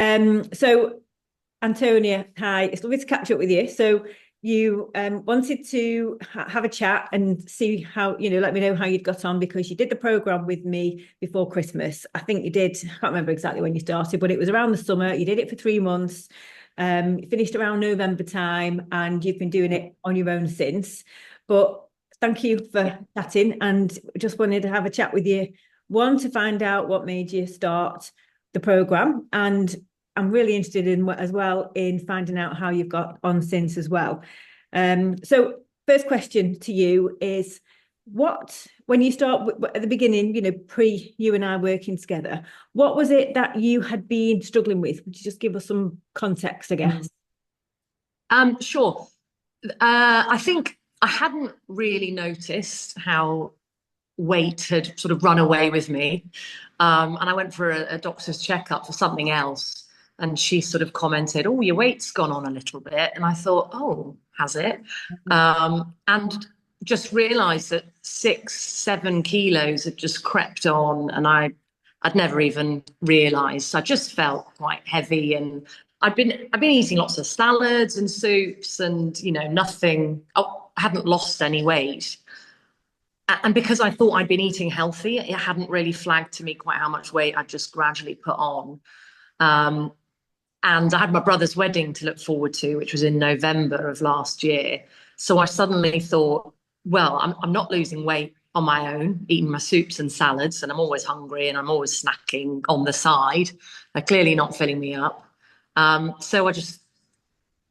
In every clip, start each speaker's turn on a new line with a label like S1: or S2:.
S1: So Antonia, hi, it's lovely to catch up with you. So you wanted to have a chat and see how, let me know how you'd got on because you did the program with me before Christmas. I think you did, I can't remember exactly when you started, but it was around the summer. You did it for 3 months, you finished around November time, and you've been doing it on your own since. But thank you for chatting, and just wanted to have a chat with you. One, to find out what made you start the program, and I'm really interested in as well in finding out how you've got on since as well. So first question to you is, what, when you start at the beginning, pre you and I working together, what was it that you had been struggling with? Would you just give us some context, I guess?
S2: Sure. I think I hadn't really noticed how weight had sort of run away with me. And I went for a doctor's checkup for something else. And she sort of commented, "Oh, your weight's gone on a little bit." And I thought, "Oh, has it?" And just realized that 6, 7 kilos had just crept on. And I'd never even realized. I just felt quite heavy, and I've been eating lots of salads and soups, and nothing. Oh, I hadn't lost any weight, and because I thought I'd been eating healthy, it hadn't really flagged to me quite how much weight I'd just gradually put on. Um, and I had my brother's wedding to look forward to, which was in November of last year. So I suddenly thought, well, I'm not losing weight on my own, eating my soups and salads, and I'm always hungry and I'm always snacking on the side. They're clearly not filling me up. So I just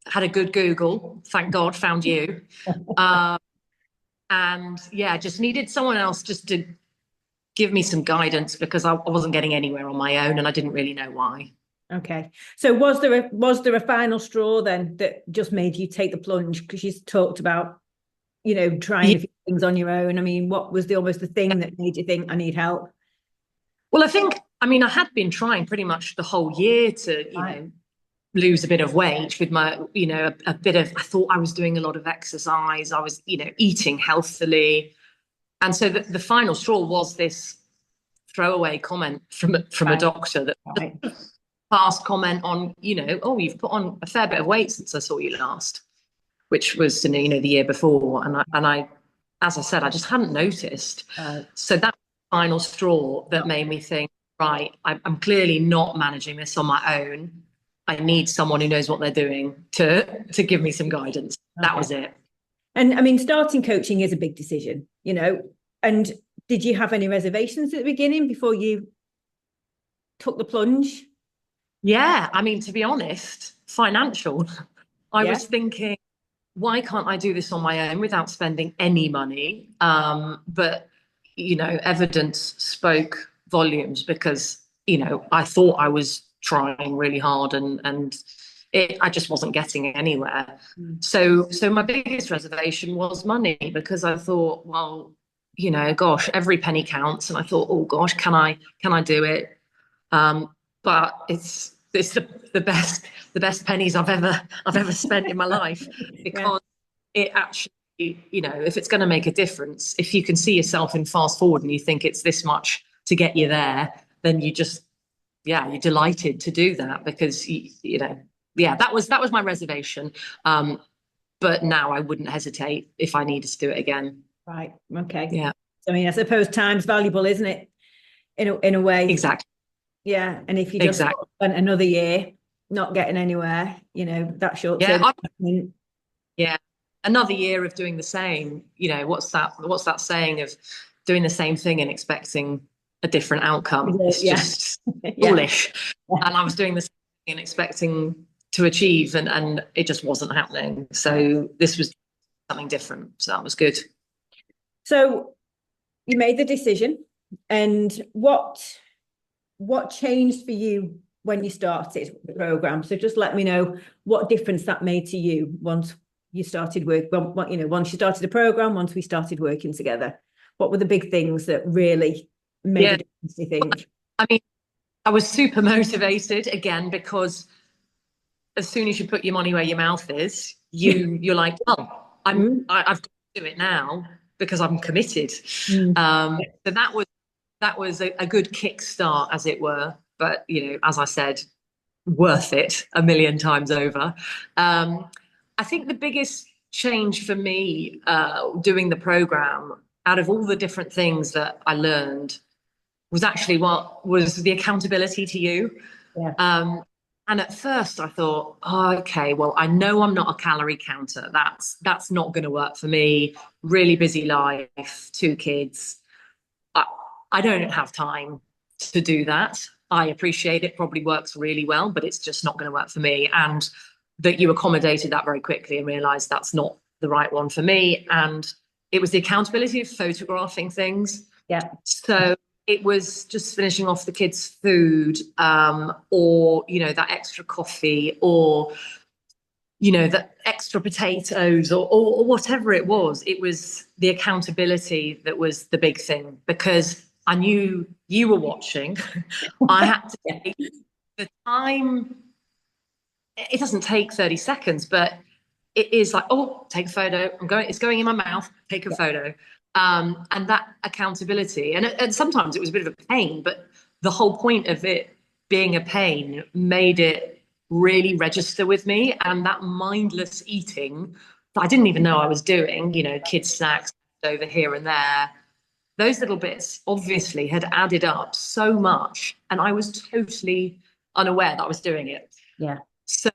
S2: had a good Google, thank God, found you. And yeah, just needed someone else just to give me some guidance because I wasn't getting anywhere on my own and I didn't really know why.
S1: Okay. So was there a final straw then that just made you take the plunge? Because you talked about, trying
S2: Yeah.
S1: a few things on your own. I mean, what was the almost the thing that made you think I need help?
S2: Well, I had been trying pretty much the whole year to,
S1: Right.
S2: lose a bit of weight with my, a bit of, I thought I was doing a lot of exercise. I was, eating healthily. And so the final straw was this throwaway comment from a
S1: Right.
S2: doctor that
S1: Right.
S2: fast comment on, "Oh, you've put on a fair bit of weight since I saw you last," which was, the year before. And I, as I said, I just hadn't noticed.
S1: Right.
S2: So that final straw that made me think, right, I'm clearly not managing this on my own. I need someone who knows what they're doing to give me some guidance. That
S1: Okay.
S2: was it.
S1: And I mean, starting coaching is a big decision, And did you have any reservations at the beginning before you took the plunge?
S2: Yeah, to be honest, financial. I
S1: Yeah.
S2: was thinking, why can't I do this on my own without spending any money? But evidence spoke volumes because I thought I was trying really hard, and I just wasn't getting anywhere.
S1: Mm.
S2: So my biggest reservation was money because I thought, well, gosh, every penny counts, and I thought, oh gosh, can I do it? But it's the best pennies I've ever spent in my life
S1: Yeah.
S2: because it actually, if it's going to make a difference, if you can see yourself in fast forward and you think it's this much to get you there, then you're delighted to do that because yeah, that was my reservation. But now I wouldn't hesitate if I needed to do it again.
S1: Right. Okay.
S2: Yeah,
S1: I mean, I suppose time's valuable, isn't it? In a way.
S2: exactly,
S1: Yeah. And if you just
S2: exactly.
S1: spent another year not getting anywhere, that short
S2: Yeah,
S1: term investment.
S2: yeah, another year of doing the same. What's that saying of doing the same thing and expecting a different outcome? It's
S1: Yeah.
S2: just
S1: Yeah.
S2: foolish. And I was doing the same thing and expecting to achieve, and it just wasn't happening. So this was something different, so that was good.
S1: So you made the decision, and what changed for you when you started the program? So just let me know what difference that made to you once you started work. Well, once you started the program, once we started working together, what were the big things that really made a
S2: Yeah,
S1: difference? Do you think?
S2: I mean, I was super motivated again because as soon as you put your money where your mouth is, you're like, well,
S1: Mm.
S2: I've got to do it now because I'm committed.
S1: Mm.
S2: So that was a good kickstart, as it were. But as I said, worth it a million times over. I think the biggest change for me doing the program, out of all the different things that I learned, was actually what was the accountability to you.
S1: Yeah.
S2: And at first I thought, oh, okay, well, I know I'm not a calorie counter. That's not going to work for me. Really busy life, 2 kids. I, I don't have time to do that. I appreciate it, probably works really well, but it's just not going to work for me. And that you accommodated that very quickly and realized that's not the right one for me. And it was the accountability of photographing things.
S1: Yeah.
S2: So it was just finishing off the kids' food, or, that extra coffee, or, the extra potatoes, or whatever it was. It was the accountability that was the big thing, because I knew you were watching. I had to take the time. It doesn't take 30 seconds, but it is like, oh, take a photo. It's going in my mouth, take a photo. And that accountability. And sometimes it was a bit of a pain, but the whole point of it being a pain made it really register with me. And that mindless eating that I didn't even know I was doing, kids' snacks over here and there, those little bits obviously had added up so much. And I was totally unaware that I was doing it.
S1: Yeah.
S2: So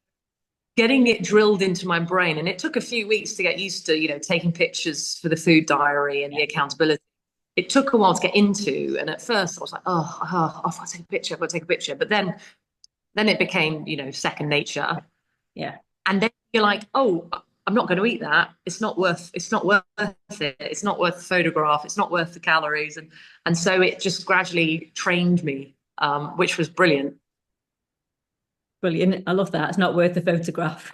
S2: getting it drilled into my brain, and it took a few weeks to get used to, taking pictures for the food diary and the accountability. It took a while to get into, and at first I was like, I've got to take a picture, I've got to take a picture. But then it became, second nature.
S1: Yeah.
S2: And then you're like, oh, I'm not going to eat that. It's not worth it. It's not worth the photograph. It's not worth the calories. And so it just gradually trained me, which was brilliant.
S1: Brilliant. I love that. It's not worth the photograph.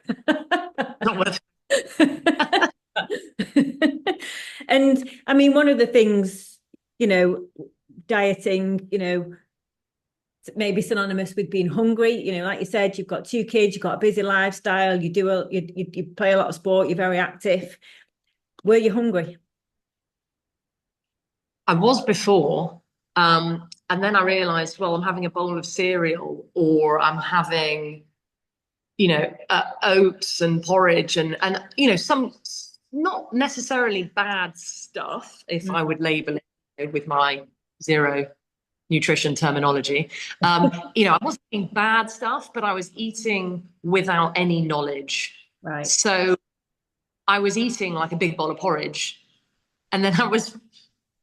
S2: Not worth
S1: And I mean, one of the things, dieting, maybe synonymous with being hungry. Like you said, you've got 2 kids, you've got a busy lifestyle, you play a lot of sport, you're very active. Were you hungry?
S2: I was before. And then I realized, well, I'm having a bowl of cereal, or I'm having, oats and porridge, and some not necessarily bad stuff, if I would label it with my zero nutrition terminology. I wasn't eating bad stuff, but I was eating without any knowledge.
S1: Right.
S2: So I was eating like a big bowl of porridge, and then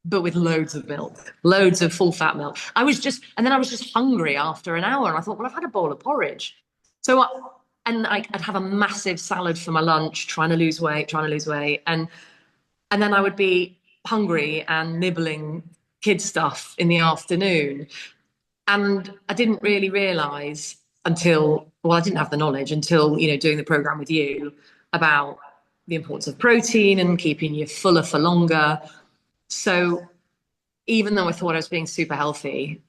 S2: but with loads of milk, loads of full fat milk. I was just hungry after an hour, and I thought, well, I've had a bowl of porridge. So I'd have a massive salad for my lunch, trying to lose weight. And then I would be hungry and nibbling kid stuff in the afternoon. And I didn't really realize I didn't have the knowledge until, doing the program with you about the importance of protein and keeping you fuller for longer. So even though I thought I was being super healthy,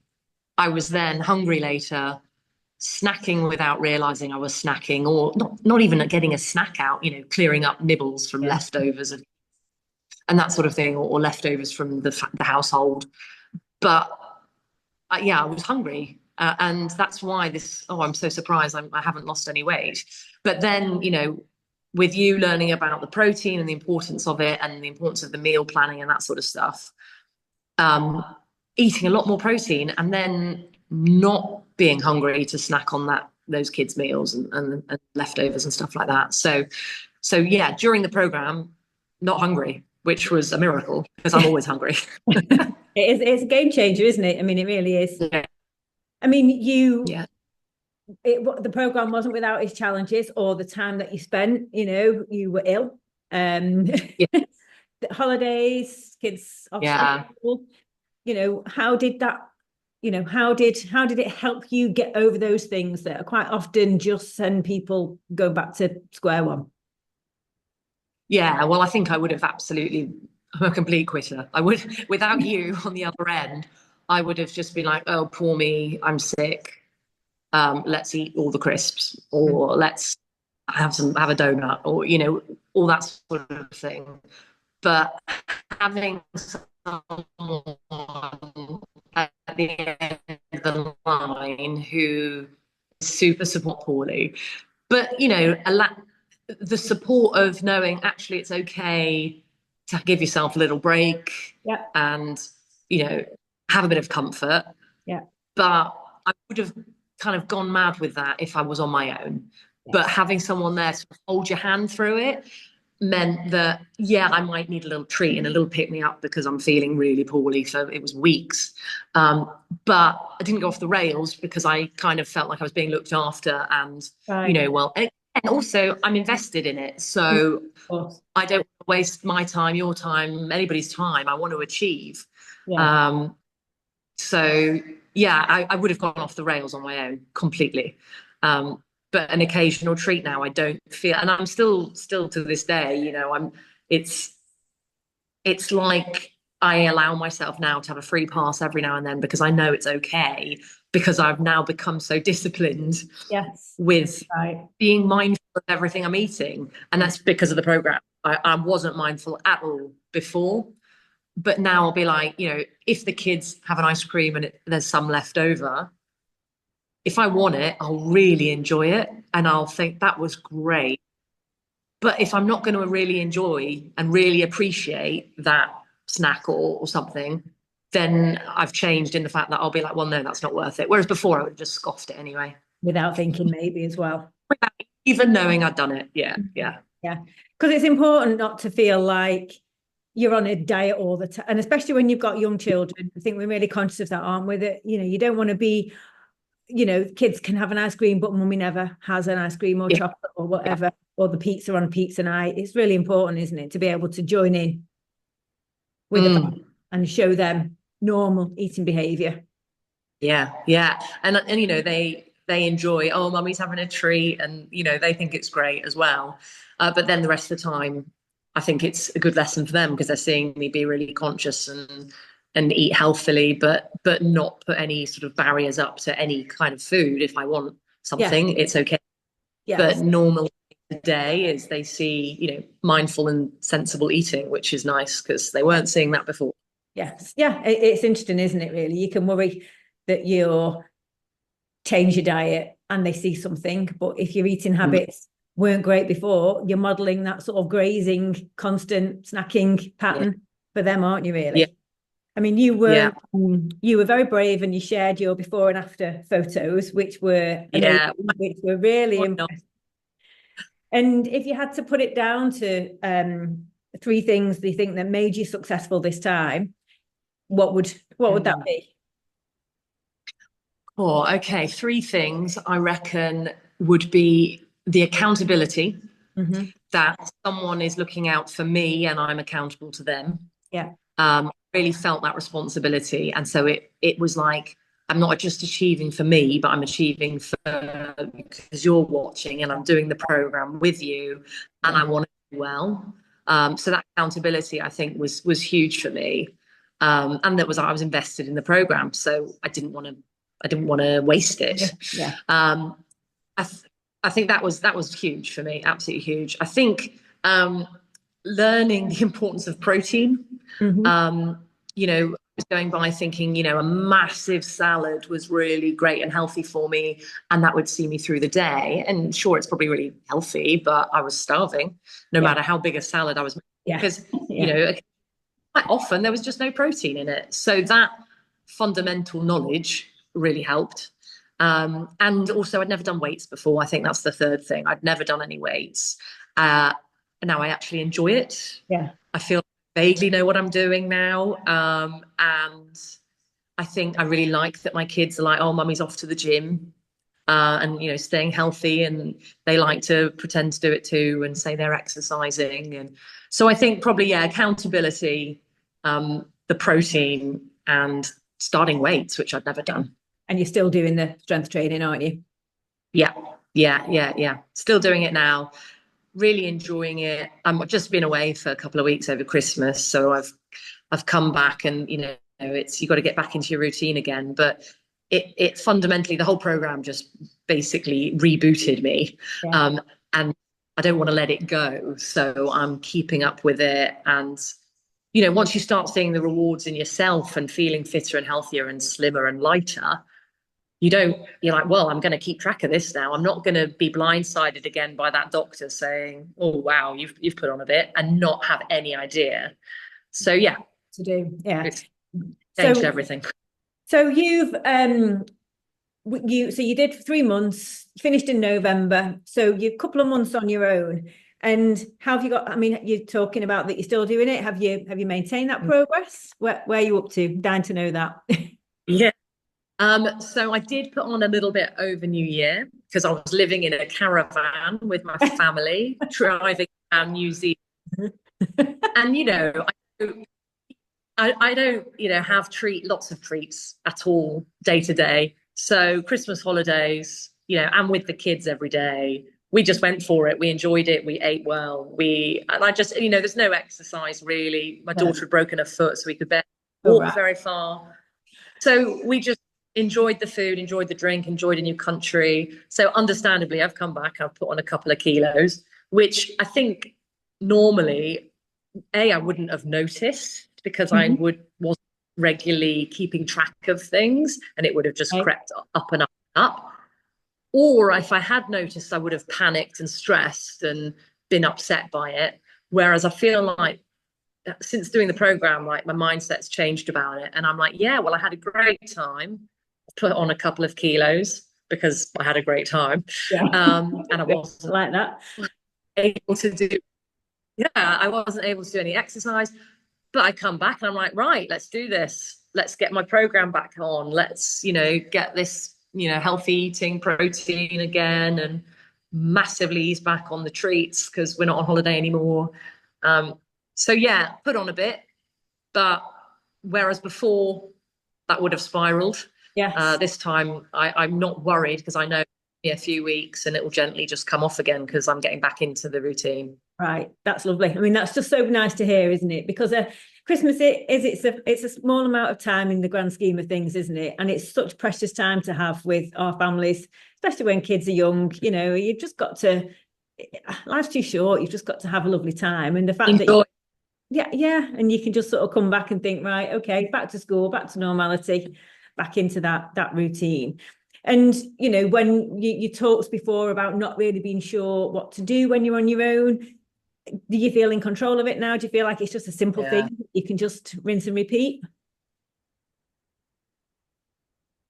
S2: I was then hungry later, snacking without realizing I was snacking, or not even getting a snack out, clearing up nibbles from leftovers and that sort of thing, or leftovers from the household. But I was hungry. And that's why I'm so surprised I haven't lost any weight. But then, with you learning about the protein and the importance of it, and the importance of the meal planning and that sort of stuff, eating a lot more protein, and then not being hungry to snack on those kids' meals and leftovers and stuff like that. So yeah, during the program, not hungry, which was a miracle, because I'm always hungry.
S1: It's a game changer, isn't it? I mean, it really is.
S2: Yeah.
S1: I mean, the program wasn't without its challenges, or the time that you spent, you were ill.
S2: Yeah.
S1: Holidays, kids off school. How did that, how did it help you get over those things that are quite often just send people go back to square one?
S2: Yeah, well, I think I would have absolutely, I'm a complete quitter. I would, without you on the other end, I would have just been like, oh, poor me, I'm sick. Let's eat all the crisps, or let's have a donut, or, all that sort of thing. But having someone at the end of the line who super support poorly. But, the support of knowing actually it's okay to give yourself a little break
S1: Yeah.
S2: and, have a bit of comfort.
S1: Yeah.
S2: But I would have kind of gone mad with that if I was on my own.
S1: Yes.
S2: But having someone there to hold your hand through it meant that, I might need a little treat and a little pick me up because I'm feeling really poorly. So it was weeks. But I didn't go off the rails because I kind of felt like I was being looked after and,
S1: Right.
S2: And also I'm invested in it. So I don't waste my time, your time, anybody's time. I want to achieve.
S1: Yeah.
S2: So I would have gone off the rails on my own completely. But an occasional treat now, I don't feel, and I'm still to this day, it's like I allow myself now to have a free pass every now and then because I know it's okay, because I've now become so disciplined with being mindful of everything I'm eating. And that's because of the program. I wasn't mindful at all before. But now I'll be like, if the kids have an ice cream and there's some left over, if I want it, I'll really enjoy it. And I'll think that was great. But if I'm not going to really enjoy and really appreciate that snack or something, then I've changed in the fact that I'll be like, well, no, that's not worth it. Whereas before I would have just scoffed it anyway.
S1: Without thinking maybe as well.
S2: Without even knowing I'd done it. Yeah.
S1: Because it's important not to feel like you're on a diet all the time. And especially when you've got young children, I think we're really conscious of that, aren't we? That, you don't want to be, kids can have an ice cream, but mummy never has an ice cream or chocolate or whatever, or the pizza on pizza night. It's really important, isn't it, to be able to join in with the family and show them normal eating behavior.
S2: Yeah. And they enjoy, oh, mummy's having a treat, and they think it's great as well. But then the rest of the time, I think it's a good lesson for them because they're seeing me be really conscious and eat healthily, but not put any sort of barriers up to any kind of food. If I want something, it's okay. But normal today is they see, mindful and sensible eating, which is nice because they weren't seeing that before.
S1: Yes. Yeah. It's interesting, isn't it, really? You can worry that you'll change your diet and they see something, but if your eating habits weren't great before, you're modeling that sort of grazing, constant snacking pattern for them, aren't you, really? I mean, you were very brave and you shared your before and after photos, which were amazing, which were really impressive. And if you had to put it down to 3 things that you think that made you successful this time, what would that be?
S2: Oh, okay. 3 things I reckon would be the accountability, that someone is looking out for me and I'm accountable to them.
S1: Yeah.
S2: Really felt that responsibility. And so it was like, I'm not just achieving for me, but I'm achieving for because you're watching and I'm doing the program with you and I want to do well. So that accountability, I think, was huge for me. And I was invested in the program, so I didn't want to waste it. I think that was huge for me, absolutely huge. I think learning the importance of protein. I was going by thinking, a massive salad was really great and healthy for me, and that would see me through the day. And sure, it's probably really healthy, but I was starving no matter how big a salad I was making, because quite often there was just no protein in it. So that fundamental knowledge really helped. And also, I'd never done weights before. I think that's the third thing. I'd never done any weights. Now I actually enjoy it. I feel vaguely know what I'm doing now. And I think I really like that my kids are like, oh, mummy's off to the gym, and, staying healthy, and they like to pretend to do it too and say they're exercising. And so I think probably, accountability, the protein, and starting weights, which I'd never done.
S1: And you're still doing the strength training, aren't you?
S2: Yeah. Still doing it now. Really enjoying it. I've just been away for a couple of weeks over Christmas, so I've come back, and you got to get back into your routine again. But it fundamentally, the whole program just basically rebooted me, and I don't want to let it go. So I'm keeping up with it, and once you start seeing the rewards in yourself and feeling fitter and healthier and slimmer and lighter, you're like, well, I'm going to keep track of this now. I'm not going to be blindsided again by that doctor saying, oh, wow, you've put on a bit, and not have any idea. So yeah,
S1: to do. Yeah.
S2: it's changed
S1: So,
S2: everything.
S1: so you did 3 months, finished in November. So you're a couple of months on your own. And how have you got? I mean, you're talking about that you're still doing it. Have you maintained that progress? Where are you up to? Dying to know that.
S2: Yeah. So I did put on a little bit over New Year because I was living in a caravan with my family, driving around New Zealand. And I don't have lots of treats at all day to day. So Christmas holidays, and with the kids every day, we just went for it. We enjoyed it. We ate well. And I just, there's no exercise really. My daughter had broken her foot, so we could barely walk very far. So we just enjoyed the food, enjoyed the drink, enjoyed a new country. So understandably, I've come back, I've put on a couple of kilos, which I think normally, I wouldn't have noticed because I wasn't regularly keeping track of things, and it would have just crept up and up and up. Or if I had noticed, I would have panicked and stressed and been upset by it. Whereas I feel like since doing the program, like my mindset's changed about it. And I'm like, yeah, well, I had a great time. Put on a couple of kilos because I had a great time.
S1: Yeah.
S2: And I wasn't
S1: like that.
S2: able to do, I wasn't able to do any exercise. But I come back and I'm like, right, let's do this. Let's get my program back on. Let's, get this, healthy eating, protein again, and massively ease back on the treats because we're not on holiday anymore. So yeah, put on a bit, but whereas before that would have spiraled.
S1: Yes.
S2: This time I'm not worried because I know a few weeks and it will gently just come off again because I'm getting back into the routine.
S1: Right, that's lovely. I mean, that's just so nice to hear, isn't it? Because Christmas it's a small amount of time in the grand scheme of things, isn't it? And it's such precious time to have with our families, especially when kids are young. You've just got to. Life's too short. You've just got to have a lovely time, and the fact that and you can just sort of come back and think, right, okay, back to school, back to normality, back into that routine. And when you talked before about not really being sure what to do when you're on your own, do you feel in control of it now? Do you feel like it's just a simple thing you can just rinse and repeat?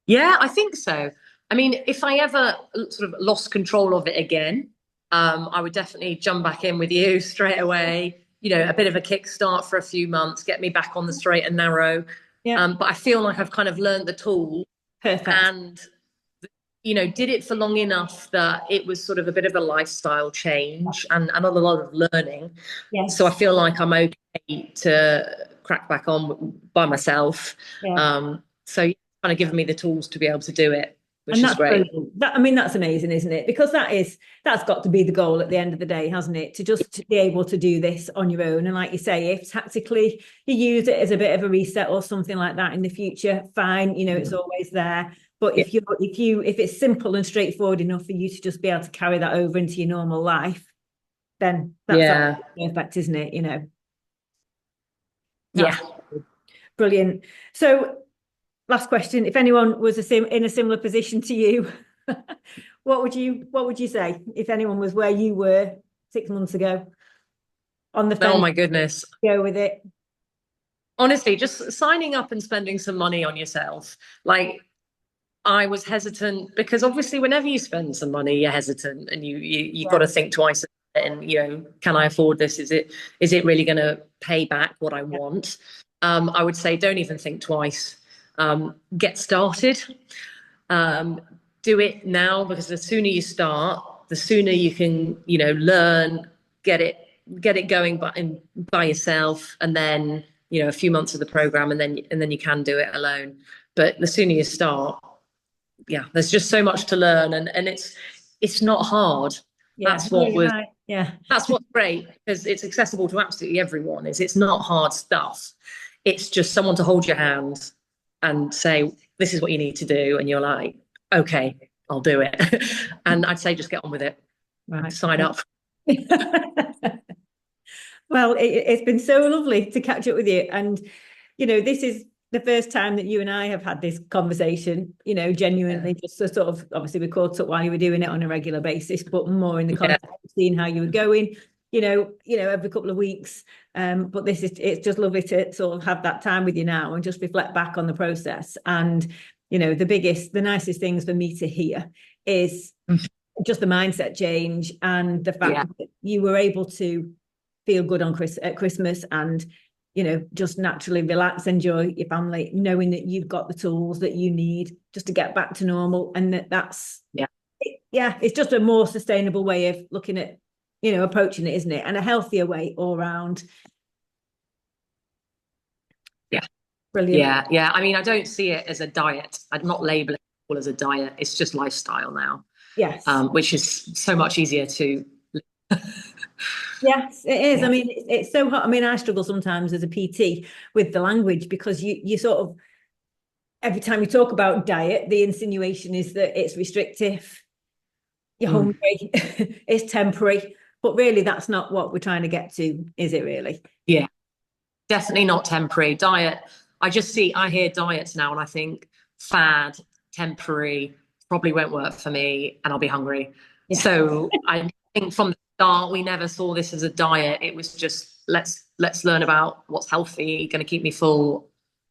S2: Yeah, I think so. I mean, if I ever sort of lost control of it again, I would definitely jump back in with you straight away. A bit of a kickstart for a few months, get me back on the straight and narrow. Yeah. But I feel like I've kind of learned the tool.
S1: Perfect.
S2: And did it for long enough that it was sort of a bit of a lifestyle change and a lot of learning. Yes. So I feel like I'm okay to crack back on by myself. Yeah. So it's kind of given me the tools to be able to do it, which is great.
S1: That's amazing, isn't it? Because that's got to be the goal at the end of the day, hasn't it? To just be able to do this on your own. And like you say, if tactically you use it as a bit of a reset or something like that in the future, fine, it's always there. But if it's simple and straightforward enough for you to just be able to carry that over into your normal life, then that's perfect, isn't it? That's brilliant. So last question, if anyone was in a similar position to you, what would you say if anyone was where you were 6 months ago on the fence?
S2: Oh my goodness.
S1: Go with it.
S2: Honestly, just signing up and spending some money on yourself. Like, I was hesitant because obviously whenever you spend some money, you're hesitant and you got to think twice and can I afford this? Is it really going to pay back what I want? I would say don't even think twice. Get started. Do it now, because the sooner you start, the sooner you can learn, get it going by yourself, and then a few months of the program, and then you can do it alone. But the sooner you start, there's just so much to learn, and it's not hard. That's what's great, because it's accessible to absolutely everyone. It's not hard stuff. It's just someone to hold your hand and say, this is what you need to do, and you're like, okay, I'll do it. And I'd say just get on with it. Right. Sign up.
S1: Well, it's been so lovely to catch up with you, and this is the first time that you and I have had this conversation, you know, genuinely just to sort of, obviously we caught up while you were doing it on a regular basis, but more in the context of seeing how you were going, every couple of weeks. But it's just lovely to sort of have that time with you now and just reflect back on the process. And, the nicest things for me to hear is just the mindset change and the fact that you were able to feel good at Christmas and, just naturally relax, enjoy your family, knowing that you've got the tools that you need just to get back to normal. And it's just a more sustainable way of looking at, approaching it, isn't it? And a healthier way all around.
S2: Yeah.
S1: Brilliant.
S2: Yeah. I mean, I don't see it as a diet. I'm not labeling it all as a diet. It's just lifestyle now.
S1: Yes.
S2: Which is so much easier to.
S1: Yes, it is. Yeah. I mean, it's so hard. I mean, I struggle sometimes as a PT with the language because you sort of, every time you talk about diet, the insinuation is that it's restrictive, you're hungry, it's temporary, but really that's not what we're trying to get to, is it really?
S2: Yeah, definitely not temporary. Diet, I hear diets now and I think fad, temporary, probably won't work for me and I'll be hungry. Yeah. So I think from the start, we never saw this as a diet. It was just, let's learn about what's healthy, going to keep me full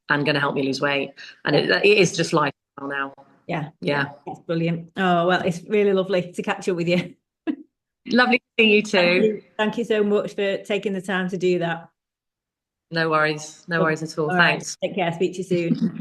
S2: and going to help me lose weight. And it is just lifestyle now.
S1: Yeah. That's brilliant. Oh, well, it's really lovely to catch up with you.
S2: Lovely to see you too.
S1: Thank you so much for taking the time to do that.
S2: No worries at all. Thanks.
S1: Right. Take care. Speak to you soon.